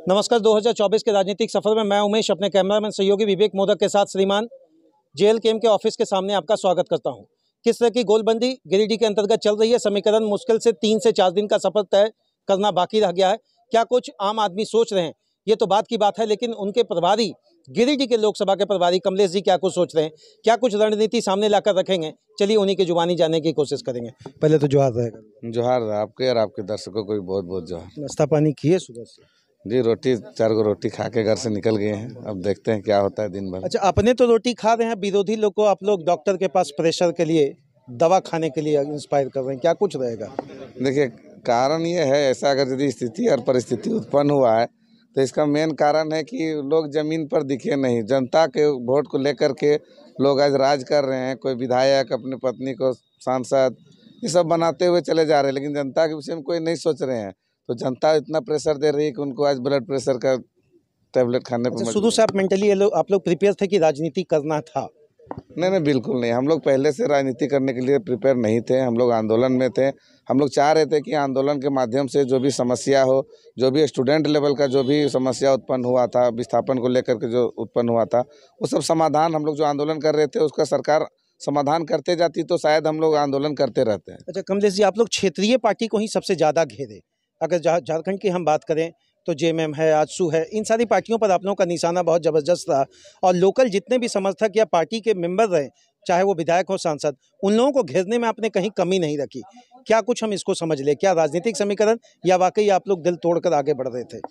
नमस्कार। 2024 के राजनीतिक सफर में मैं उमेश अपने कैमरामैन सहयोगी विवेक मोदक के साथ श्रीमान JLKM के ऑफिस के सामने आपका स्वागत करता हूं। किस तरह की गोलबंदी गिरिडीह के अंतर्गत चल रही है, समीकरण मुश्किल से 3 से 4 दिन का सफर तय करना बाकी रह गया है। क्या कुछ आम आदमी सोच रहे हैं, ये तो बात की बात है, लेकिन उनके प्रभारी गिरिडीह के लोकसभा के प्रभारी कमलेश जी क्या कुछ सोच रहे हैं, क्या कुछ रणनीति सामने लाकर रखेंगे, चलिए उन्हीं की जुबानी जानने की कोशिश करेंगे। पहले तो जोहार रहेगा। जोहार आपके और आपके दर्शकों को भी बहुत बहुत जोहार। नाश्ता पानी किए सुबह से? जी, रोटी 4 गो रोटी खा के घर से निकल गए हैं। अब देखते हैं क्या होता है दिन भर। अच्छा, अपने तो रोटी खा रहे हैं, विरोधी लोग को आप लोग डॉक्टर के पास प्रेशर के लिए, दवा खाने के लिए इंस्पायर कर रहे हैं, क्या कुछ रहेगा? देखिए, कारण ये है, ऐसा अगर यदि स्थिति और परिस्थिति उत्पन्न हुआ है तो इसका मेन कारण है कि लोग जमीन पर दिखे नहीं। जनता के वोट को लेकर के लोग आज राज कर रहे हैं। कोई विधायक अपनी पत्नी को सांसद ये सब बनाते हुए चले जा रहे हैं, लेकिन जनता के विषय में कोई नहीं सोच रहे हैं। तो जनता इतना प्रेशर दे रही है कि उनको आज ब्लड प्रेशर का टैबलेट खाने पर शुरू से आप मेंटली आप लोग प्रिपेयर थे कि राजनीति करना था? नहीं, बिल्कुल नहीं। हम लोग पहले से राजनीति करने के लिए प्रिपेयर नहीं थे। हम लोग आंदोलन में थे। हम लोग चाह रहे थे कि आंदोलन के माध्यम से जो भी समस्या हो, जो भी स्टूडेंट लेवल का जो भी समस्या उत्पन्न हुआ था, विस्थापन को लेकर के जो उत्पन्न हुआ था, वो सब समाधान हम लोग जो आंदोलन कर रहे थे उसका सरकार समाधान करते जाती तो शायद हम लोग आंदोलन करते रहते हैं। अच्छा कमलेश जी, आप लोग क्षेत्रीय पार्टी को ही सबसे ज़्यादा घेरे। अगर झारखंड की हम बात करें तो JMM है, आजसू है, इन सारी पार्टियों पर आप लोगों का निशाना बहुत ज़बरदस्त रहा। और लोकल जितने भी समर्थक या पार्टी के मेंबर रहे, चाहे वो विधायक हो, सांसद, उन लोगों को घेरने में आपने कहीं कमी नहीं रखी। क्या कुछ हम इसको समझ ले, क्या राजनीतिक समीकरण या वाकई आप लोग दिल तोड़कर आगे बढ़ रहे थे?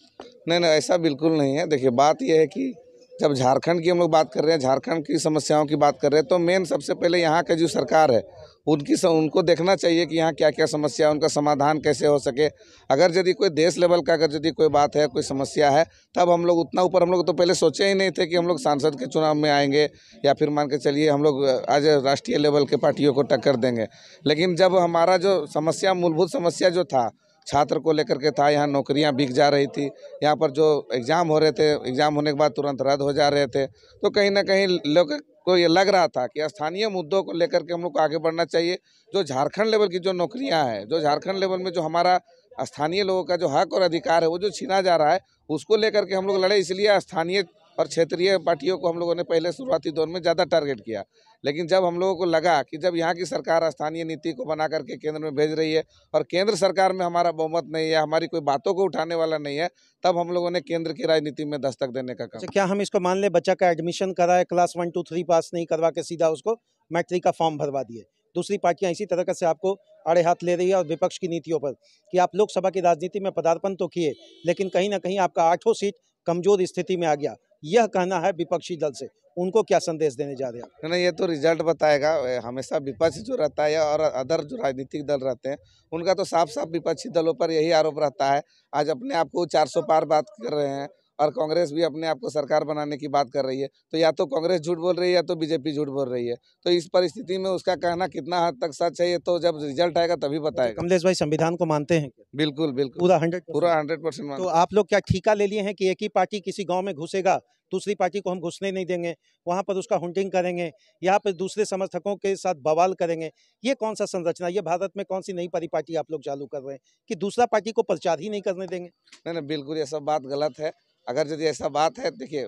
नहीं, ऐसा बिल्कुल नहीं है। देखिए, बात यह है कि जब झारखंड की हम लोग बात कर रहे हैं, झारखंड की समस्याओं की बात कर रहे हैं, तो मेन सबसे पहले यहाँ का जो सरकार है उनको देखना चाहिए कि यहाँ क्या क्या समस्या है, उनका समाधान कैसे हो सके। अगर यदि कोई देश लेवल का अगर यदि कोई बात है, कोई समस्या है, तब हम लोग उतना ऊपर हम लोग तो पहले सोचे ही नहीं थे कि हम लोग सांसद के चुनाव में आएंगे या फिर मान के चलिए हम लोग आज राष्ट्रीय लेवल के पार्टियों को टक्कर देंगे। लेकिन जब हमारा जो समस्या, मूलभूत समस्या जो था, छात्र को लेकर के था, यहाँ नौकरियां बिक जा रही थी, यहाँ पर जो एग्ज़ाम हो रहे थे, एग्ज़ाम होने के बाद तुरंत रद्द हो जा रहे थे, तो कहीं ना कहीं लोग को ये लग रहा था कि स्थानीय मुद्दों को लेकर के हम लोग को आगे बढ़ना चाहिए। जो झारखंड लेवल की जो नौकरियां हैं, जो झारखंड लेवल में जो हमारा स्थानीय लोगों का जो हक और अधिकार है वो जो छीना जा रहा है, उसको लेकर के हम लोग लड़े। इसलिए स्थानीय और क्षेत्रीय पार्टियों को हम लोगों ने पहले शुरुआती दौर में ज़्यादा टारगेट किया। लेकिन जब हम लोगों को लगा कि जब यहाँ की सरकार स्थानीय नीति को बना करके केंद्र में भेज रही है और केंद्र सरकार में हमारा बहुमत नहीं है, हमारी कोई बातों को उठाने वाला नहीं है, तब हम लोगों ने केंद्र की राजनीति में दस्तक देने का काम। क्या हम इसको मान ले, बच्चा का एडमिशन कराए, क्लास 1, 2, 3 पास नहीं करवा के सीधा उसको मैट्रिक का फॉर्म भरवा दिए? दूसरी पार्टियां इसी तरह से आपको आड़े हाथ ले रही है और विपक्ष की नीतियों पर कि आप लोकसभा की राजनीति में पदार्पण तो किए, लेकिन कहीं ना कहीं आपका 8 सीट कमजोर स्थिति में आ गया, यह कहना है विपक्षी दल से। उनको क्या संदेश देने जा रहे हैं? नहीं, ये तो रिजल्ट बताएगा। हमेशा विपक्ष जो रहता है और अदर जो राजनीतिक दल रहते हैं, उनका तो साफ साफ विपक्षी दलों पर यही आरोप रहता है। आज अपने आप को 400 पार बात कर रहे हैं और कांग्रेस भी अपने आप को सरकार बनाने की बात कर रही है। तो या तो कांग्रेस झूठ बोल रही है या तो बीजेपी झूठ बोल रही है। तो इस परिस्थिति में उसका कहना कितना हद तक सच है, ये तो जब रिजल्ट आएगा तभी बताएगा। कमलेश भाई, संविधान को मानते हैं? बिल्कुल बिल्कुल, पूरा 100%। तो आप लोग क्या ठेका ले लिए हैं कि एक ही पार्टी किसी गांव में घुसेगा, दूसरी पार्टी को हम घुसने नहीं देंगे, वहां पर उसका हुंटिंग करेंगे, यहाँ पर दूसरे समर्थकों के साथ बवाल करेंगे? ये कौन सा संरचना, ये भारत में कौन सी नई परिपाटी आप लोग चालू कर रहे हैं कि दूसरा पार्टी को प्रचार ही नहीं करने देंगे? नहीं, बिल्कुल ये सब बात गलत है। अगर यदि ऐसा बात है, देखिए,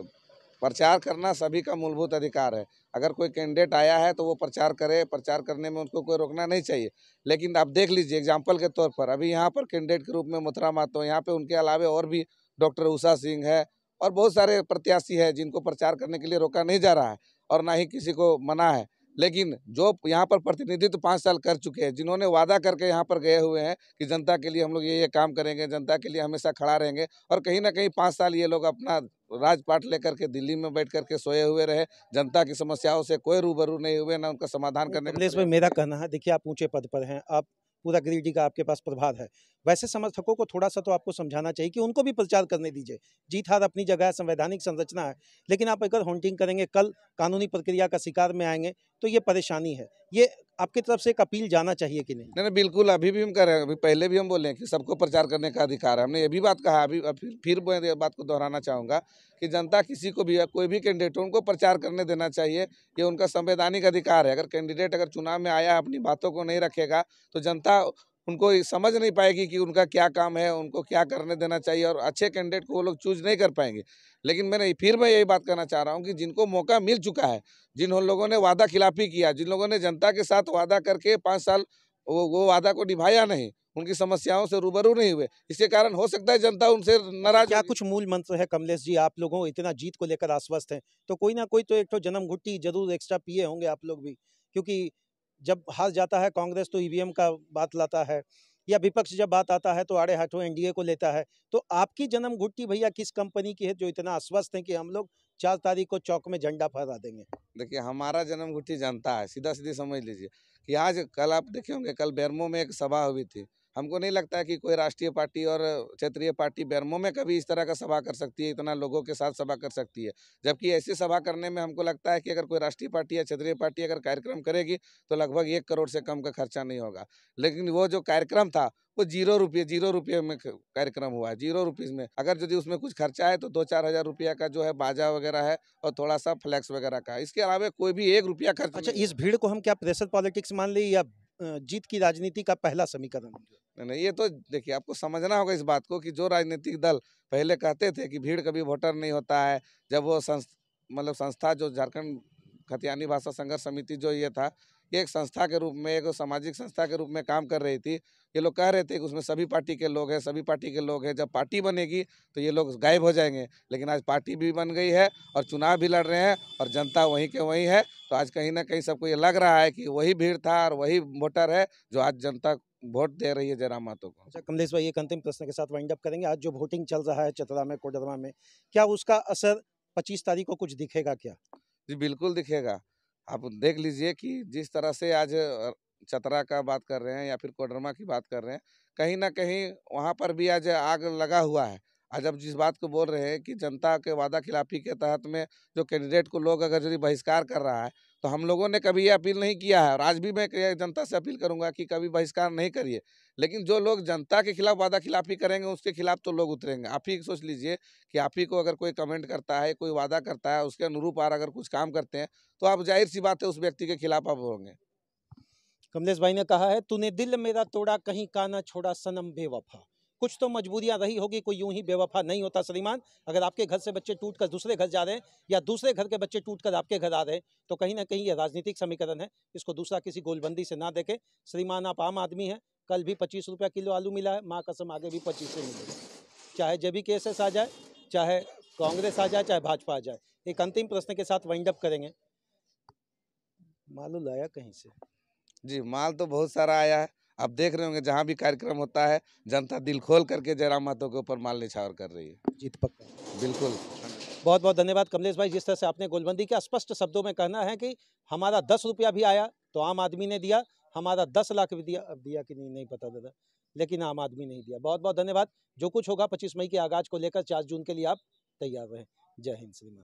प्रचार करना सभी का मूलभूत अधिकार है। अगर कोई कैंडिडेट आया है तो वो प्रचार करे, प्रचार करने में उनको कोई रोकना नहीं चाहिए। लेकिन आप देख लीजिए, एग्जाम्पल के तौर पर अभी यहाँ पर कैंडिडेट के रूप में मथुरा महतो, यहाँ पे उनके अलावे और भी डॉक्टर उषा सिंह है और बहुत सारे प्रत्याशी है जिनको प्रचार करने के लिए रोका नहीं जा रहा है और ना ही किसी को मना है। लेकिन जो यहाँ पर प्रतिनिधित्व 5 साल कर चुके हैं, जिन्होंने वादा करके यहाँ पर गए हुए हैं कि जनता के लिए हम लोग ये काम करेंगे, जनता के लिए हमेशा खड़ा रहेंगे, और कहीं ना कहीं 5 साल ये लोग अपना राजपाट लेकर के दिल्ली में बैठ करके सोए हुए रहे, जनता की समस्याओं से कोई रूबरू नहीं हुए, ना उनका समाधान करने कमलेश भाई, मेरा कहना है, देखिए आप ऊंचे पद पर हैं, आप पूरा गिरिडीह का आपके पास प्रभार है, वैसे समर्थकों को थोड़ा सा तो आपको समझाना चाहिए कि उनको भी प्रचार करने दीजिए। जीत हार अपनी जगह है, संवैधानिक संरचना है, लेकिन आप अगर हॉन्टिंग करेंगे, कल कानूनी प्रक्रिया का शिकार में आएंगे तो ये परेशानी है। ये आपकी तरफ से एक अपील जाना चाहिए कि नहीं? नहीं, बिल्कुल, अभी भी हम कर रहे हैं। अभी पहले भी हम बोले कि सबको प्रचार करने का अधिकार है, हमने ये भी बात कहा। अभी फिर मैं ये बात को दोहराना चाहूँगा कि जनता किसी को भी, कोई भी कैंडिडेट हो, उनको प्रचार करने देना चाहिए, ये उनका संवैधानिक अधिकार है। अगर कैंडिडेट अगर चुनाव में आया अपनी बातों को नहीं रखेगा तो जनता उनको समझ नहीं पाएगी कि उनका क्या काम है, उनको क्या करने देना चाहिए, और अच्छे कैंडिडेट को वो लोग चूज नहीं कर पाएंगे। लेकिन मैं यही बात कहना चाह रहा हूँ कि जिनको मौका मिल चुका है, जिन लोगों ने वादा खिलाफी किया, जिन लोगों ने जनता के साथ वादा करके 5 साल वो वादा को निभाया नहीं, उनकी समस्याओं से रूबरू नहीं हुए, इसके कारण हो सकता है जनता उनसे नाराज। क्या कुछ मूल मंत्र है कमलेश जी, आप लोगों इतना जीत को लेकर आश्वस्त हैं, तो कोई ना कोई तो एक तो जन्म घुट्टी जरूर एक्स्ट्रा पिए होंगे आप लोग भी, क्योंकि जब हार जाता है कांग्रेस तो ईवीएम का बात लाता है, या विपक्ष जब बात आता है तो आड़े हाथों एनडीए को लेता है। तो आपकी जन्म घुट्टी भैया किस कंपनी की है जो इतना आश्वस्त है कि हम लोग 4 तारीख को चौक में झंडा फहरा देंगे? देखिए, हमारा जन्म घुट्टी जनता है, सीधा सीधी समझ लीजिए कि आज कल आप देखे होंगे, कल बेरमो में एक सभा हुई थी। हमको नहीं लगता है कि कोई राष्ट्रीय पार्टी और क्षेत्रीय पार्टी बेरमो में कभी इस तरह का सभा कर सकती है, इतना लोगों के साथ सभा कर सकती है। जबकि ऐसी सभा करने में हमको लगता है कि अगर कोई राष्ट्रीय पार्टी या क्षेत्रीय पार्टी अगर कार्यक्रम करेगी तो लगभग 1 करोड़ से कम का खर्चा नहीं होगा। लेकिन वो जो कार्यक्रम था वो ₹0 में कार्यक्रम हुआ है, ₹0 में। अगर यदि उसमें कुछ खर्चा है तो 2-4 हज़ार रुपया का जो है बाजा वगैरह है, और थोड़ा सा फ्लैक्स वगैरह का। इसके अलावा कोई भी ₹1 खर्च अच्छा, नहीं इस भीड़ को हम क्या प्रेशर पॉलिटिक्स मान लें या जीत की राजनीति का पहला समीकरण? नहीं, ये तो देखिए, आपको समझना होगा इस बात को कि जो राजनीतिक दल पहले कहते थे कि भीड़ कभी वोटर नहीं होता है, जब वो मतलब संस्था जो झारखंड खतियानी भाषा संघर्ष समिति जो ये था, ये एक संस्था के रूप में, एक सामाजिक संस्था के रूप में काम कर रही थी। ये लोग कह रहे थे कि उसमें सभी पार्टी के लोग हैं, सभी पार्टी के लोग हैं, जब पार्टी बनेगी तो ये लोग गायब हो जाएंगे। लेकिन आज पार्टी भी बन गई है और चुनाव भी लड़ रहे हैं, और जनता वहीं के वहीं है। तो आज कहीं ना कहीं सबको ये लग रहा है कि वही भीड़ था और वही वोटर है जो आज जनता वोट दे रही है जयराम महतो को। अच्छा कमलेश भाई, एक अंतिम प्रश्न के साथ वाइंड अप करेंगे। आज जो वोटिंग चल रहा है चतरा में, कोडरमा में, क्या उसका असर 25 तारीख को कुछ दिखेगा क्या? जी बिल्कुल दिखेगा। आप देख लीजिए कि जिस तरह से आज चतरा का बात कर रहे हैं या फिर कोडरमा की बात कर रहे हैं, कहीं न कहीं वहाँ पर भी आज आग लगा हुआ है। आज अब जिस बात को बोल रहे हैं कि जनता के वादा खिलाफ़ी के तहत में जो कैंडिडेट को लोग अगर यदि बहिष्कार कर रहा है, तो हम लोगों ने कभी ये अपील नहीं किया है, और आज भी मैं जनता से अपील करूँगा कि कभी बहिष्कार नहीं करिए। लेकिन जो लोग जनता के खिलाफ वादा खिलाफ़ी करेंगे, उसके खिलाफ तो लोग उतरेंगे। आप ही सोच लीजिए कि आप ही को अगर कोई कमेंट करता है, कोई वादा करता है, उसके अनुरूप और अगर कुछ काम करते हैं, तो आप ज़ाहिर-सी बात है उस व्यक्ति के खिलाफ आप होंगे। कमलेश भाई ने कहा है, तूने दिल मेरा तोड़ा कहीं का ना छोड़ा सनम बेवफा। कुछ तो मजबूरियां रही होगी, कोई यूं ही बेवफा नहीं होता श्रीमान। अगर आपके घर से बच्चे टूट कर दूसरे घर जा रहे हैं, या दूसरे घर के बच्चे टूट कर आपके घर आ रहे हैं, तो कहीं ना कहीं ये राजनीतिक समीकरण है। इसको दूसरा किसी गोलबंदी से ना देखे। श्रीमान, आप आम आदमी हैं। कल भी 25 रुपया किलो आलू मिला है, माँ कसम आगे भी 25 से मिलेगा। चाहे जेबी केसेस आ जाए, चाहे कांग्रेस आ जाए, चाहे भाजपा आ जाए। एक अंतिम प्रश्न के साथ वाइंड अप करेंगे। मालूम आया कहीं से? जी, माल तो बहुत सारा आया है। आप देख रहे होंगे जहाँ भी कार्यक्रम होता है, जनता दिल खोल करके जयराम महतो के ऊपर माल न्यौछावर कर रही है। जीत पक्का। बिल्कुल। बहुत बहुत धन्यवाद कमलेश भाई, जिस तरह से आपने गोलबंदी के स्पष्ट शब्दों में कहना है कि हमारा 10 रुपया भी आया तो आम आदमी ने दिया, हमारा 10 लाख भी दिया, अब दिया कि नहीं नहीं पता दादा, लेकिन आम आदमी नहीं दिया। बहुत बहुत धन्यवाद। जो कुछ होगा 25 मई के आगाज को लेकर 4 जून के लिए आप तैयार रहें। जय हिंद श्रीमान।